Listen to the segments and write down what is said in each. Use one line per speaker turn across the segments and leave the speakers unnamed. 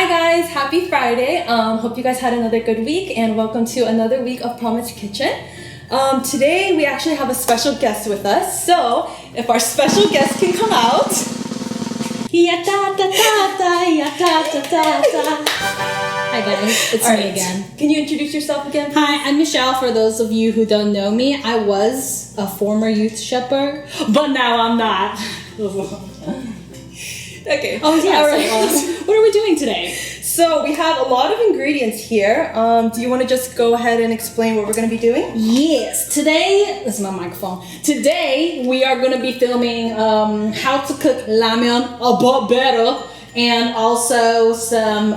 guys, happy Friday. Hope you guys had another good week and welcome to another week of Promise Kitchen. Today we actually have a special guest with us, so if our special guest can come out.
Hi guys, it's me again.
Can you introduce yourself again?
Hi, I'm Michelle. For those of you who don't know me, I was a former youth shepherd, but now I'm not.
Okay.
Oh yeah.
All right.
What are we doing today?
So we have a lot of ingredients here. Do you want to just go ahead and explain what we're going to be doing?
Yes. Today, this is my microphone. Today we are going to be filming how to cook ramyeon a bit better, and also some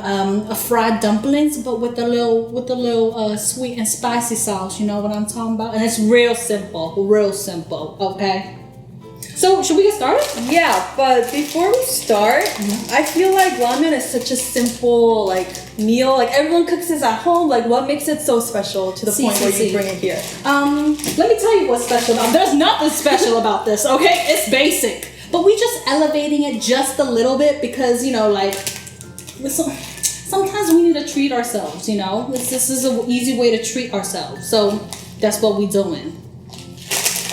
fried dumplings, but with a little sweet and spicy sauce. You know what I'm talking about? And it's real simple. Okay. So, should we get started?
Yeah, but before we start, I feel like ramen is such a simple meal. Like everyone cooks this at home. Like what makes it so special to the point where you bring it here?
Let me tell you what's special about it. There's nothing special about this, okay? It's basic. But we just elevating it just a little bit because, sometimes we need to treat ourselves, This is an easy way to treat ourselves. So, that's what we're doing.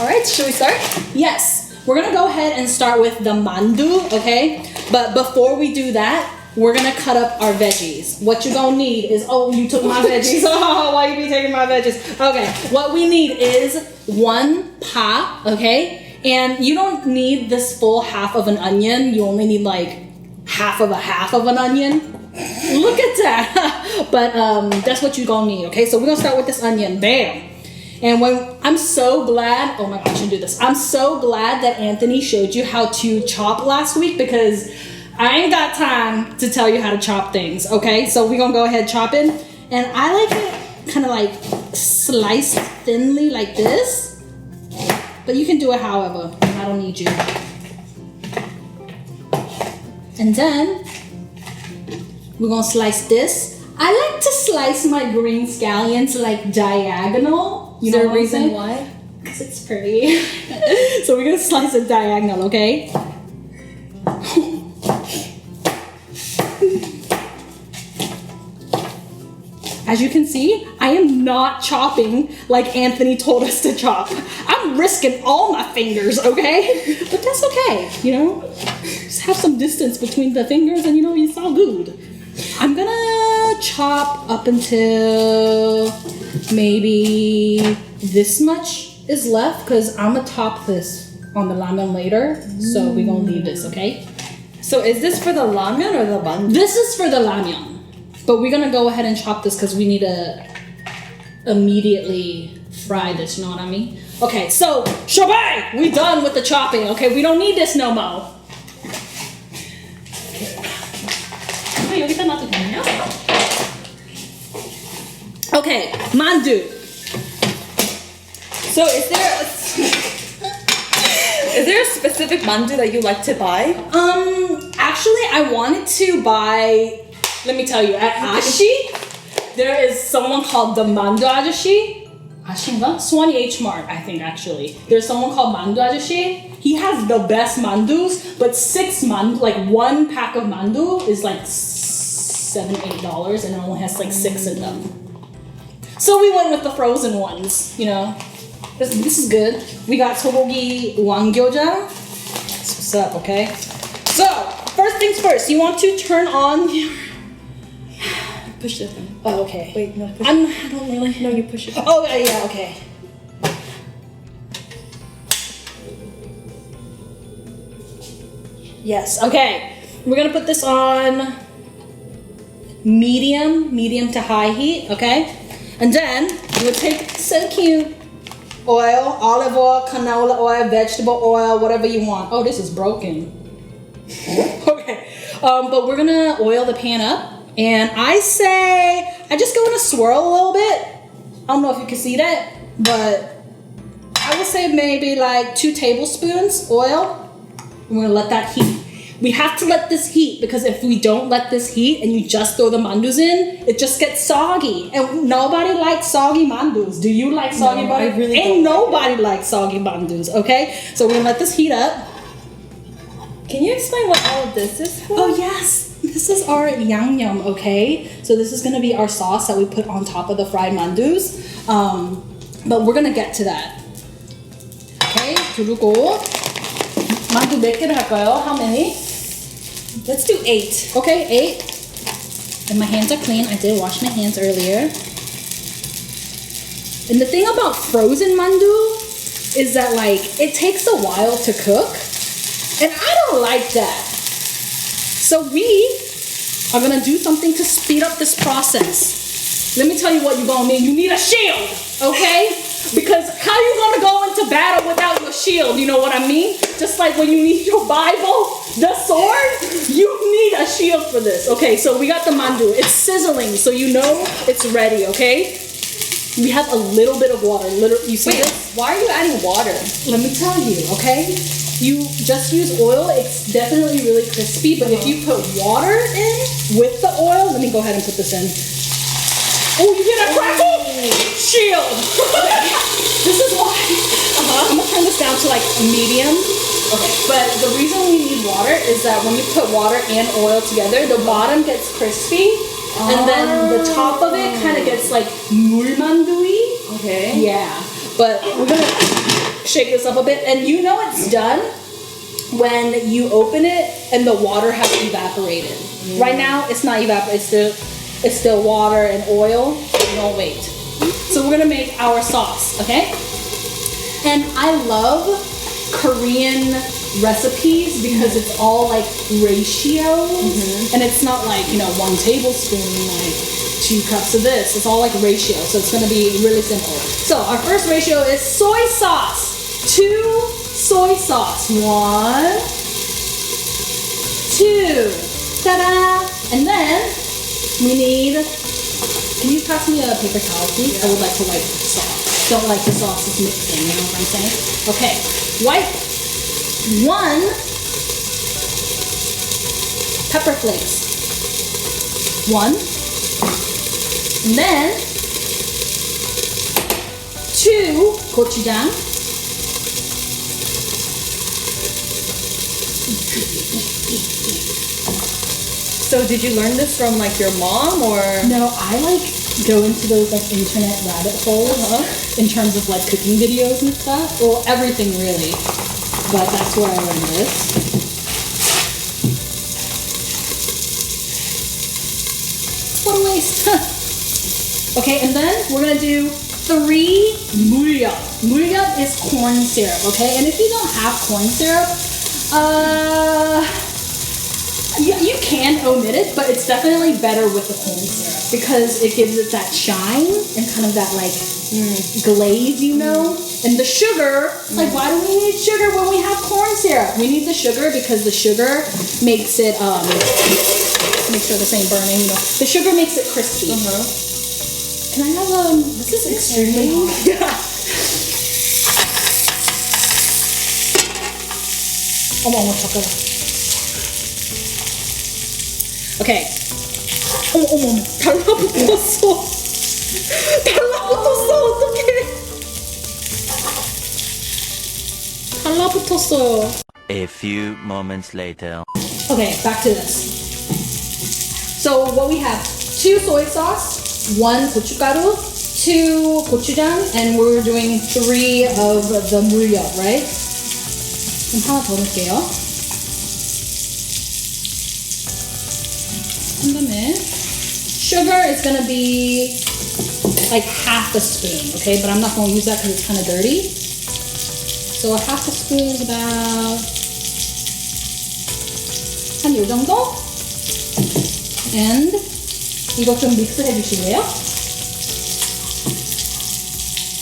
All right, should we start?
Yes. We're gonna go ahead and start with the mandu, okay? But before we do that, we're gonna cut up our veggies. What you're gonna need is, oh, you took my veggies. Oh, why you be taking my veggies? Okay, what we need is 1 pa, okay? And you don't need this full half of an onion. You only need half of an onion. Look at that. But that's what you're gonna need, okay? So we're gonna start with this onion, bam. And I'm so glad, oh my gosh, I should do this. I'm so glad that Anthony showed you how to chop last week because I ain't got time to tell you how to chop things, okay? So we're gonna go ahead chopping. And I like it kind of sliced thinly like this. But you can do it however, I don't need you. And then we're gonna slice this. I like to slice my green scallions diagonal.
Is there a reason why?
Because it's pretty. So we're gonna slice it diagonal, okay? As you can see, I am not chopping like Anthony told us to chop. I'm risking all my fingers, okay? But that's okay, Just have some distance between the fingers and it's all good. I'm gonna chop up until maybe this much is left because I'm gonna top this on the ramen later. So we're gonna leave this, okay?
So is this for the ramen or the mandu?
This is for the ramyeon, but we're gonna go ahead and chop this because we need to immediately fry this, you know what I mean? Okay, so shobay! We done with the chopping, okay? We don't need this no more. Okay, mandu.
So is there a specific mandu that you like to buy?
Actually I wanted to buy, let me tell you, at Ashi, there is someone called the Mandu Ajashi. Swani H Mart, I think actually. There's someone called Mandu Ajashi. He has the best mandus, but 6 mandu, 1 pack of mandu is $7-8 and it only has 6 in them. So we went with the frozen ones, This is good. We got tteokbokki wangyoja. That's what's up, okay? So, first things first, you want to turn on your...
Push it thing.
Oh, okay.
Wait, no, push
I don't really...
No, you push it.
Oh, yeah, okay. Yes, okay. We're gonna put this on medium to high heat, okay? And then we'll take so cute oil, olive oil, canola oil, vegetable oil, whatever you want. Oh, this is broken. Okay. But we're gonna oil the pan up. And I just go in a swirl a little bit. I don't know if you can see that, but I would say maybe 2 tablespoons oil. We're gonna let that heat. We have to let this heat because if we don't let this heat and you just throw the mandus in, it just gets soggy. And nobody likes soggy mandus. Do you like soggy mandus?
I really don't.
Ain't nobody likes soggy mandus, okay? So we're gonna let this heat up.
Can you explain what all of this is for?
Oh yes. This is our yangnyeom, okay? So this is gonna be our sauce that we put on top of the fried mandus. But we're gonna get to that. Okay, 그리고 만두 몇 개를 할까요? How many?
Let's do 8.
Okay, 8. And my hands are clean. I did wash my hands earlier. And the thing about frozen mandu is that like it takes a while to cook. And I don't like that. So we are gonna do something to speed up this process. Let me tell you what you're gonna need. You need a shield, okay? Because how you gonna go into battle without your shield? You know what I mean? Just like when you need your Bible, the sword, you need a shield for this. Okay, so we got the mandu. It's sizzling, so you know it's ready, okay? We have a little bit of water. You see
Wait,
this?
why are you adding water?
Let me tell you, okay? You just use oil. It's definitely really crispy, but if you put water in with the oil, let me go ahead and put this in. Oh, you hear that crackle? Shield. This is why. I'm gonna turn this down to like medium. Okay. But the reason we need water is that when you put water and oil together, the bottom gets crispy, and then the top of it kind of gets like 물만두이.
Okay.
Yeah. But we're gonna shake this up a bit, and you know it's done when you open it and the water has evaporated. Right now, it's not evaporated. It's still water and oil. Don't wait. So we're gonna make our sauce, okay? And I love Korean recipes because it's all like ratios, and it's not like 1 tablespoon, like 2 cups of this. It's all like ratio, so it's gonna be really simple. So our first ratio is soy sauce. 2 soy sauce. 1, 2. Ta-da! And then we need. Can you pass me a paper towel, please? I would like to wipe the sauce. Don't like the sauce is mixing. You know what I'm saying? Okay. Wipe 1 pepper flakes. 1. And then 2 gochujang.
So did you learn this from like your mom or?
No, I like go into those like internet rabbit holes in terms of like cooking videos and stuff. Well, everything really, but that's where I learned this. What a waste. Okay, and then we're gonna do 3 물엿. 물엿 is corn syrup, okay? And if you don't have corn syrup, you can omit it, but it's definitely better with the corn syrup because it gives it that shine and kind of that like glaze, And the sugar, like why do we need sugar when we have corn syrup? We need the sugar because the sugar makes it, make sure this ain't burning, The sugar makes it crispy. Can I have, this is extremely hot. Yeah. 어머, 잠깐만. Okay. 어머, 달라붙었어. 어떡해. 달라붙었어요.
A few moments later.
Okay, back to this. So what we have, 2 soy sauce, 1 고춧가루, 2 gochujang, and we're doing 3 of the 물엿, right? 그럼 하나 더 넣을게요. And then sugar is gonna be like half a spoon, okay? But I'm not gonna use that because it's kind of dirty. So a half a spoon is about 한 요 정도. And 이거 좀 믹스 해주실래요?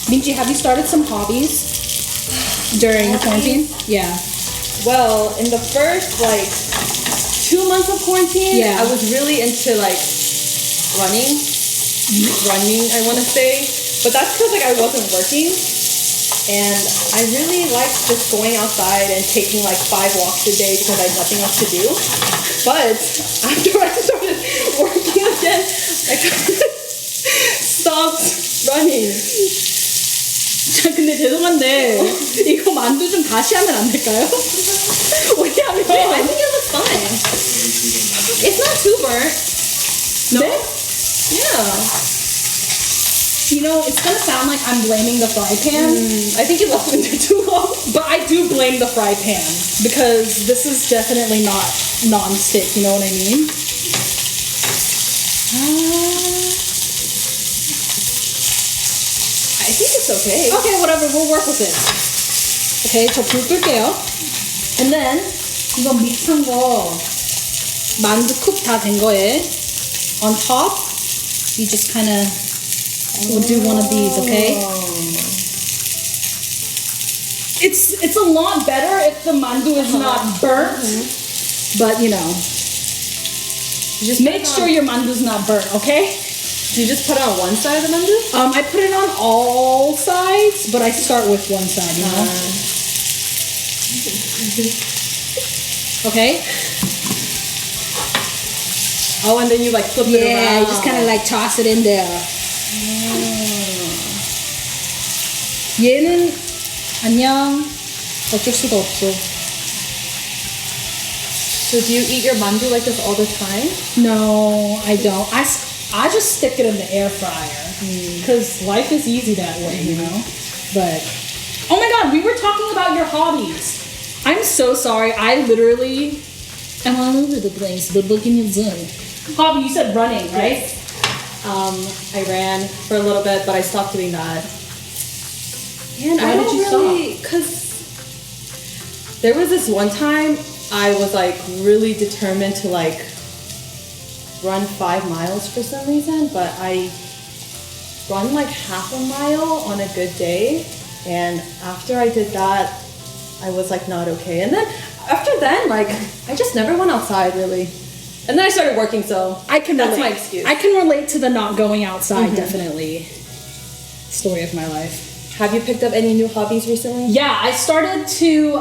Minji, have you started some hobbies during quarantine? Yeah.
Well, in the first 2 months of quarantine,
Yeah.
I was really into like running, I want to say, but that's because like I wasn't working, and I really liked just going outside and taking like 5 walks a day because I had nothing else to do. But after I started working again, I kind of stopped running.
근데 죄송한데 이거 만두 좀 다시 하면 안 될까요? 왜냐면
I think it looks fine. It's not too burnt.
No?
Yeah.
You know, it's gonna sound like I'm blaming the fry pan.
I think you left it in there too long.
But I do blame the fry pan because this is definitely not non-stick, you know what I mean?
I think it's okay.
Okay, whatever, we'll work with it. Okay, 저 불 끌게요. And then 이거 믹스한 거 만두 쿡 다 된 거에 on top, you just kind of will do one of these, okay? It's a lot better if the mandu is not burnt, but you know,
Just
make sure your mandu's not burnt, okay?
Do you just put it on one side of the mandu?
I put it on all sides, but I start with one side, you know? Okay?
Oh, and then you like flip it around.
Yeah, you just kind of like toss it in there. 얘는 안녕. 어쩔 수가 없어.
So do you eat your mandu like this all the time?
No, I don't. I just stick it in the air fryer because life is easy that way, you know. But oh my God, we were talking about your hobbies. I'm so sorry. I literally am all over the place. But look in your zone. Hobby, you said running, right?
I ran for a little bit, but I stopped doing that. And
Why
I
did
don't
you
really, because there was this one time I was like really determined to like run 5 miles for some reason, but I run like half a mile on a good day, and after I did that, I was like not okay. And then after then, like I just never went outside really. And then I started working, so that's my excuse.
I can relate to the not going outside, definitely. Story of my life.
Have you picked up any new hobbies recently?
Yeah, I started to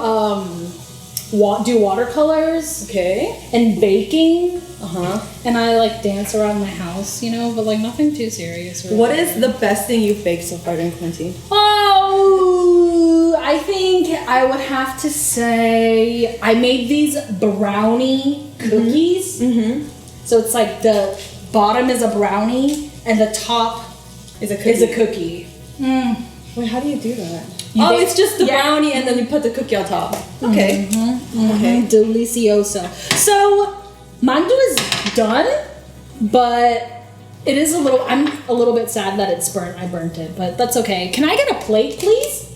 do watercolors
Okay.
and baking.
Uh-huh.
And I like dance around my house, you know, but like nothing too serious. Really.
What is the best thing you've baked so far during quarantine?
Oh, I think I would have to say I made these brownie cookies.
Mm-hmm.
So it's like the bottom is a brownie and the top
Is a cookie.
is a cookie.
Wait, how do you do that?
bake-
It's just the
yeah.
brownie and then you put the cookie on top. Okay.
Okay, delicioso. So mandu is done, but it is I'm a little bit sad that it's burnt. I burnt it, but that's okay. Can I get a plate, please?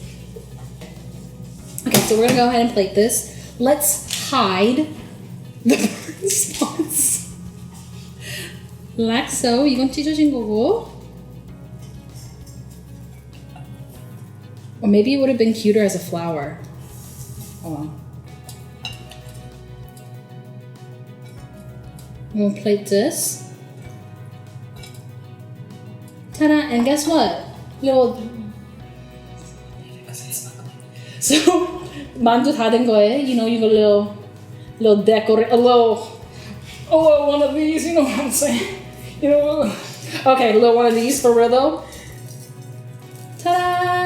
Okay, so we're gonna go ahead and plate this. Let's hide the burnt spots. Like so. 이건 찢어진 거고. Or maybe it would have been cuter as a flower. Hold on. We'll plate this. Ta-da! And guess what? So, mandu 다 된 거예요. You know, you got a little decorate, a little one of these. You know what I'm saying? You know, okay, a little one of these for real though. Ta-da!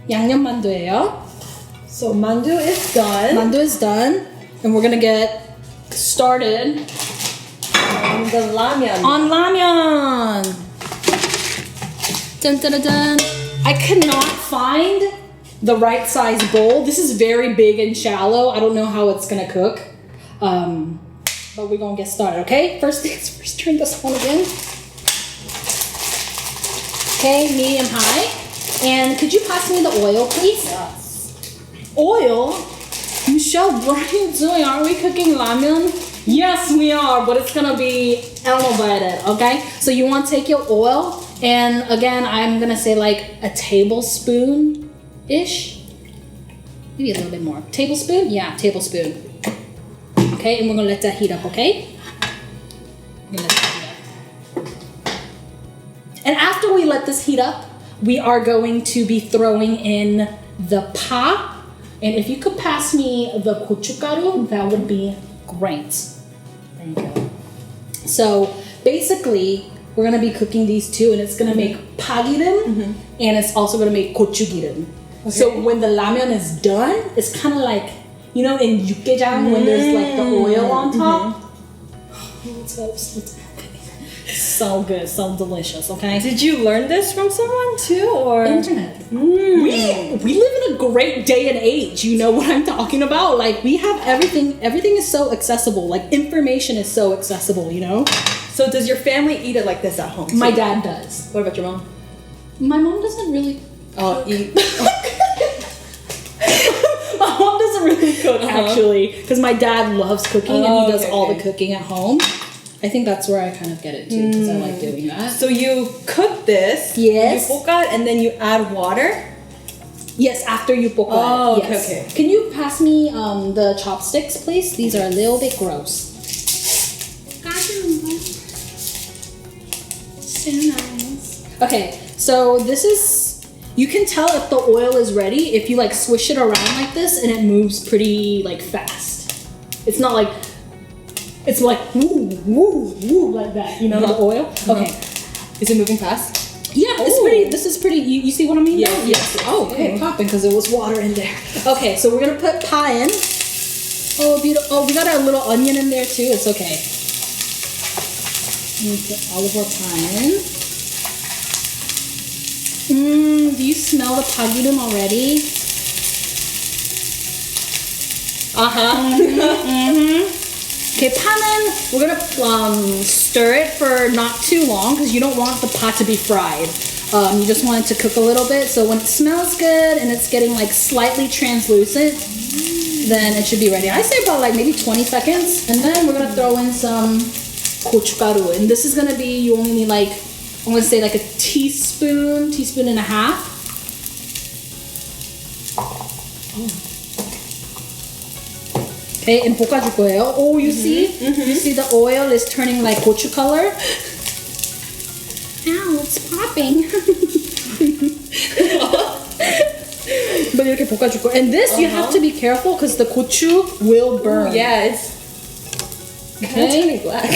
양념 만두예요.
So mandu is done.
Mandu is done, and we're gonna get started
And the ramyeon.
on ramyeon. Dun, dun, dun, dun. I cannot find the right size bowl. This is very big and shallow. I don't know how it's gonna cook, but we're gonna get started. Okay. First things first. Turn this on again. Okay, medium high. And could you pass me the oil, please?
Yes.
Oil? Michelle, what are you doing? Are we cooking ramen? Yes, we are, but it's gonna be elevated, okay? So you want to take your oil, and again, I'm gonna say like a tablespoon-ish. Maybe a little bit more. Tablespoon? Yeah, tablespoon. Okay, and we're gonna let that heat up, okay? We're gonna let that heat up. And after we let this heat up, we are going to be throwing in the pa. And if you could pass me the gochugaru, that would be great. There you go. So basically, we're gonna be cooking these two, and it's gonna make pagirim, and it's also gonna make gochugirim. Okay. So when the ramyeon is done, it's kind of like you know, in yukgaejang when there's like the oil on top. So good, so delicious. Okay.
Did you learn this from someone too, or
Internet. We live in a great day and age. You know what I'm talking about? Like we have everything. Everything is so accessible. Like information is so accessible. You know.
So does your family eat it like this at home?
My dad does.
What about your mom?
My mom doesn't really.
Eat.
My mom doesn't really cook actually, because my dad loves cooking and he does all the cooking at home. I think that's where I kind of get it too, because I like doing that.
So you cook this.
Yes.
You 볶아 and then you add water.
Yes, after you 볶아 it.
Oh,
Yes.
okay.
Can you pass me the chopsticks, please? These are a little bit gross. So nice. Okay, so this is. You can tell if the oil is ready if you like swish it around like this and it moves pretty like fast. It's not like. It's like woo woo woo like that. You know the oil. Okay.
Is it moving fast?
Yeah, it's pretty. This is pretty. You see what I mean?
Yes, yes.
Oh, okay. Popping because there was water in there. Okay, so we're gonna put pie in. Oh, beautiful. Oh, we got a little onion in there too. It's okay. We put all of our pie in. Do you smell the pagirum already? Okay, panen, we're gonna stir it for not too long because you don't want the pot to be fried. You just want it to cook a little bit. So when it smells good and it's getting like slightly translucent, then it should be ready. I say about like maybe 20 seconds. And then we're gonna throw in some gochugaru. And this is gonna be, you only need like, I'm gonna say like a teaspoon and a half. Okay, and 볶아줄 거예요. Oh, you see? You see the oil is turning like gochu color? Ow, it's popping. But 이렇게 볶아줄 거예요. And this, you have to be careful because the gochu will burn.
Yeah, it's kind of turning black.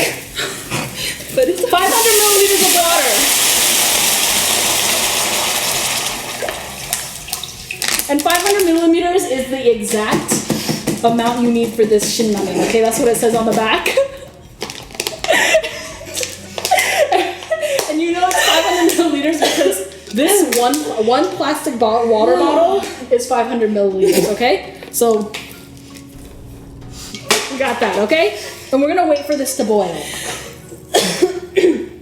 But it's
500 milliliters of water. And 500 millimeters is the exact amount you need for this shinramen. Okay, that's what it says on the back. And you know it's 500 milliliters because this one plastic water bottle is 500 milliliters. Okay, so we got that. Okay, and we're gonna wait for this to boil.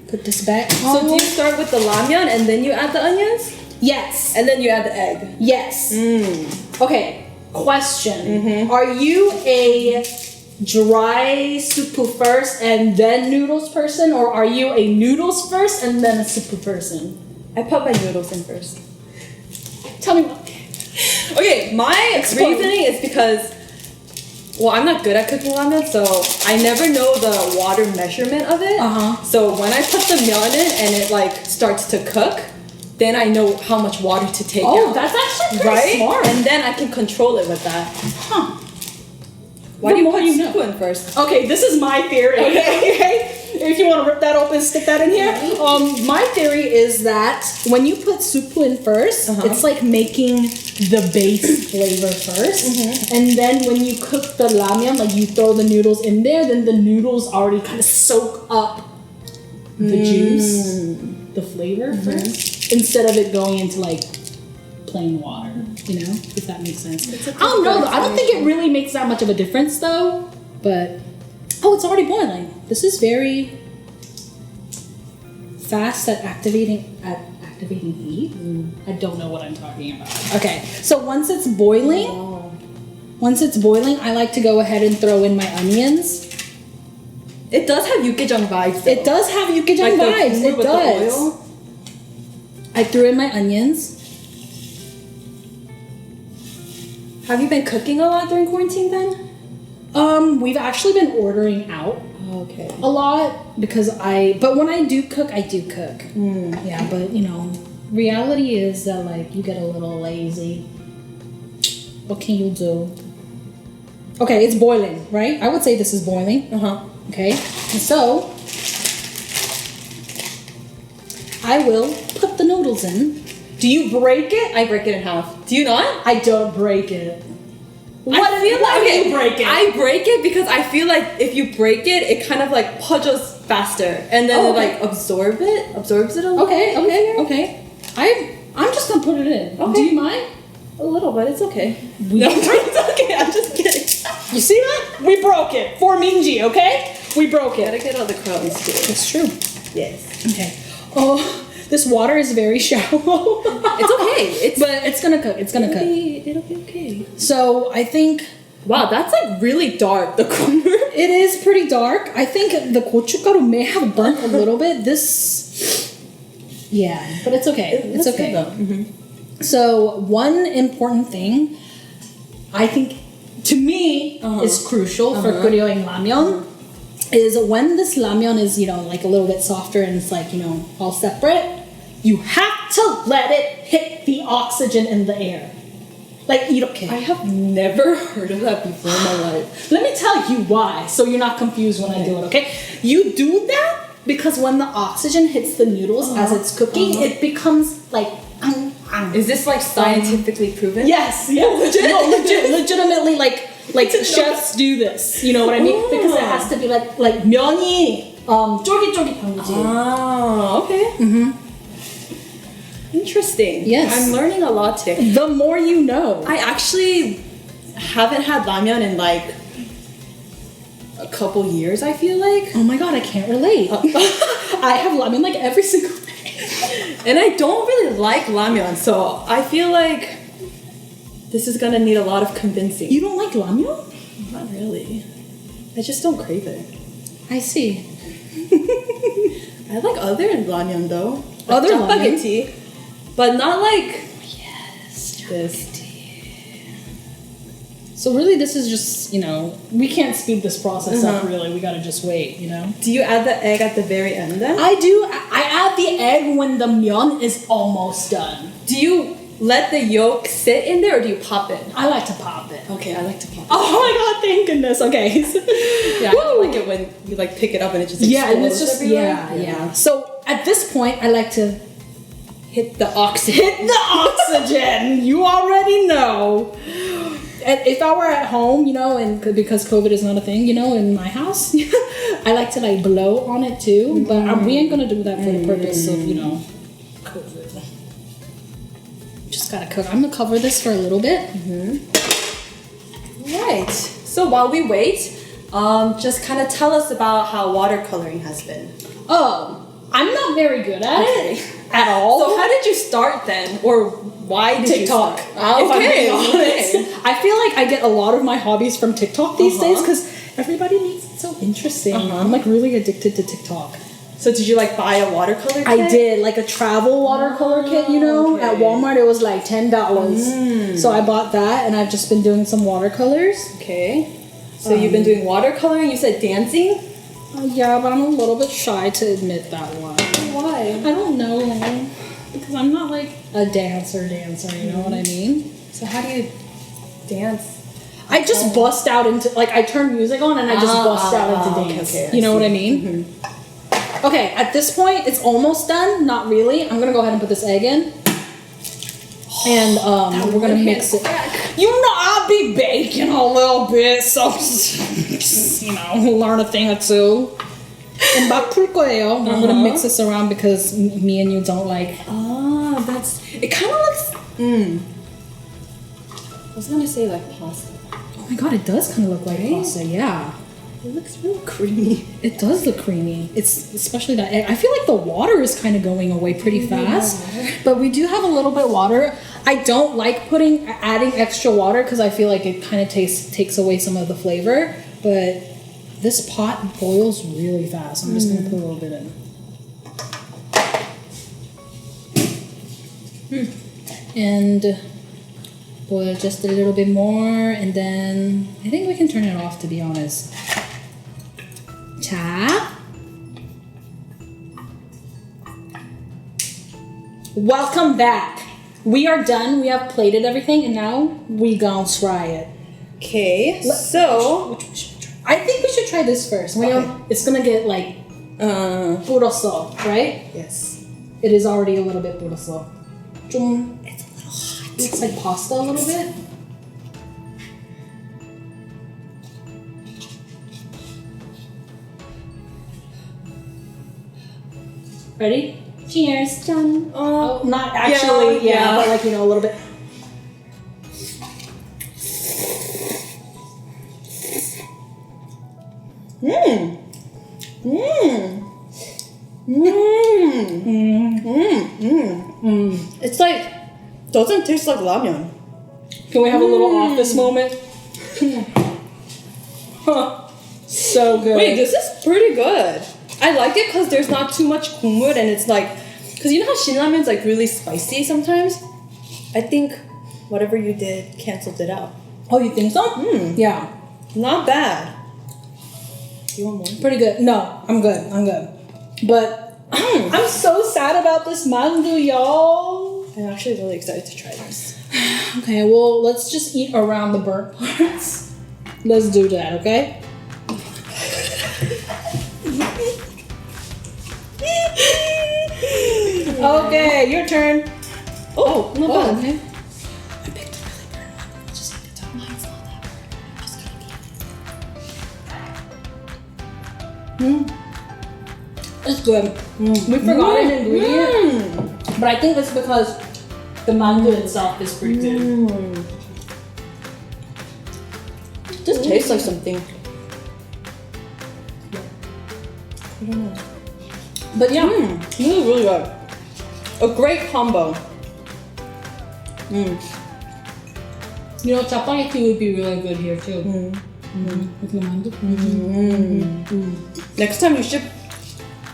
Put this back.
So do you start with the ramyeon and then you add the onions?
Yes.
And then you add the egg?
Yes. Okay. Question. Are you a dry soup first and then noodles person, or are you a noodles first and then a soup person?
I put my noodles in first.
Tell me what.
Okay, my reasoning is because, well, I'm not good at cooking ramen, so I never know the water measurement of it. So when I put the myeon in and it like starts to cook, then I know how much water to take out.
Oh, that's actually pretty smart.
And then I can control it with that.
Huh.
Why do you put
you
soup in first?
Okay, this is my theory. Okay. If you want to rip that open, stick that in here. My theory is that when you put soup in first, it's like making the base flavor first. And then when you cook the ramyeon, like you throw the noodles in there, then the noodles already kind of soak up the juice, the flavor first, instead of it going into like plain water, you know, if that makes sense. I don't know though. I don't think it really makes that much of a difference though, but oh, it's already boiling. This is very fast at activating heat. I don't know what I'm talking about. Okay, so once it's boiling, I like to go ahead and throw in my onions.
It does have yukgaejang vibes though.
It does have yukgaejang vibes. It does.
The oil.
I threw in my onions.
Have you been cooking a lot during quarantine then?
We've actually been ordering out
Okay.
a lot because but when I do cook, I do cook. Yeah, but you know, reality is that like you get a little lazy. What can you do? Okay, it's boiling, right? I would say this is boiling. Okay, and so I will put the noodles in. Do you break it?
I break it in half. Do you not?
I don't break it. Why do you break it?
I break it because I feel like if you break it, it kind of like pudges faster, and then it like absorbs it a little.
Okay. I'm just gonna put it in.
Okay.
Do you mind?
A little, but it's okay. No, it's okay. I'm just kidding.
You see that? We broke it for Minji. Okay, we broke it.
Gotta get all the crumbs too.
It's true.
Yes.
Okay. Oh, this water is very shallow.
It's okay.
But it's gonna cook. It's gonna cook.
It'll be okay.
So I think.
Wow, that's like really dark. The corner.
It is pretty dark. I think the gochugaru may have burnt a little bit. This. Yeah, but it's okay. It's okay. So one important thing, I think, to me, is crucial for kuryoing ramyeon, is when this ramyeon is, like a little bit softer and it's like, all separate, you have to let it hit the oxygen in the air. Like, okay.
I have never heard of that before in my life.
Let me tell you why, so you're not confused when I do it, okay? You do that because when the oxygen hits the noodles as it's cooking, it becomes like...
Is this like scientifically proven?
Yes. Legitimately, like chefs do this. You know what I mean? Because it has to be like 면이 쫄깃쫄깃한 거지.
Oh, okay. Interesting.
Yes.
I'm learning a lot today.
The more you know.
I actually haven't had ramyeon in like a couple years, I feel like.
Oh my god, I can't relate. I have ramen like every single day.
And I don't really like ramyeon, so I feel like this is gonna need a lot of convincing.
You don't like ramyeon?
Not really. I just don't crave it.
I see.
I like other ramyeon though. Like
Other
spaghetti, but not like
Yes.
this.
So really this is just, we can't speed this process up really. We gotta just wait,
Do you add the egg at the very end then?
I do. I add the egg when the myeon is almost done.
Do you let the yolk sit in there or do you pop it?
I like to pop it.
Okay, I like to pop it.
Oh my god, thank goodness. Okay.
Yeah, I don't like it when you like pick it up and it just explodes
Yeah, and it's just,
everywhere.
yeah. So at this point, I like to
Hit the oxygen.
hit the oxygen. You already know. And if I were at home, and because COVID is not a thing, in my house, I like to like blow on it too. But we ain't gonna do that for the purpose of, COVID. Just gotta cook. I'm gonna cover this for a little bit.
Right. So while we wait, just kind of tell us about how watercoloring has been.
Oh, I'm not very good at it at all.
So how did you start then, or why did
TikTok.
you start?
If I'm being honest.
Okay.
I feel like I get a lot of my hobbies from TikTok these days because everybody makes it so interesting. I'm like really addicted to TikTok.
So did you like buy a watercolor kit?
I did like a travel watercolor kit,
okay.
At Walmart it was like $10. So I bought that and I've just been doing some watercolors.
Okay. So you've been doing watercoloring. You said dancing.
Yeah, but I'm a little bit shy to admit that one.
Why?
I don't know. Because I'm not like a dancer, you know what I mean?
So how do you dance?
I just bust out into, like, I turn music on and I just bust out into dance.
Okay,
you know what I mean? Okay, at this point, it's almost done. Not really. I'm going to go ahead and put this egg in. And we're going to mix it. I'll be baking a little bit, so, learn a thing or two. And I'm going to mix this around because me and you don't like...
It kind of looks... I was going to say like pasta.
Oh my god, it does kind of look like pasta, yeah.
It looks real creamy.
It does look creamy. It's especially that egg. I feel like the water is kind of going away pretty fast. But we do have a little bit of water. I don't like adding extra water because I feel like it kind of takes away some of the flavor. But this pot boils really fast. I'm just going to put a little bit in. And boil just a little bit more. And then I think we can turn it off, to be honest. 자, welcome back. We are done. We have plated everything, and now we gonna try it.
Okay, so
I think we should try this first. It's gonna get like buroso, right?
Yes.
It is already a little bit buroso. It's a little hot. It's like pasta a little bit. Ready? Cheers.
Done.
Oh, not actually, yeah, but like, you know, a little bit.
It's like, doesn't taste like ramen.
Can we have a little office moment? Huh. So good.
Wait, this is pretty good. I like it because there's not too much kumud and it's like, because you know how shinramen's like really spicy sometimes? I think whatever you did canceled it out.
Oh, you think so? Yeah.
Not bad. You want more?
Pretty good. No, I'm good. But I'm so sad about this mandu, y'all.
I'm actually really excited to try this.
Okay, well, let's just eat around the burnt parts. Let's do that, okay? Okay, your turn.
Oh, not bad.
Okay.
I picked a really burnt one. Just like the top line's not that burnt. I'm just gonna eat it.
It's good. We forgot an ingredient, but I think it's because the mango itself is pretty good.
This tastes like something. I don't know.
But yeah,
This is really good. A great combo.
you know, chapati would be really good here too. With the mango.
Next time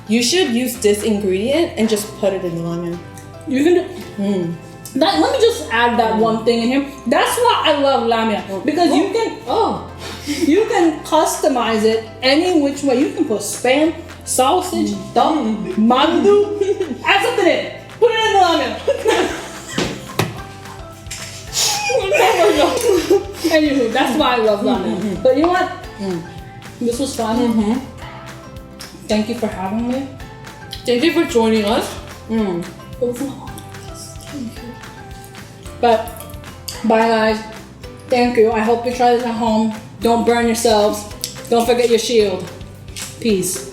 you should use this ingredient and just put it in the ramen.
You can. Let me just add that one thing in here. That's why I love ramen because you can customize it any which way. You can put spam, sausage, duck, mandu, add something in it. Put it in the ramen. Anywho, that's why I love ramen. But you know what? This was fun. Thank you for having me.
Thank you for joining us.
It was an honor. But bye guys. Thank you. I hope you try this at home. Don't burn yourselves. Don't forget your shield. Peace.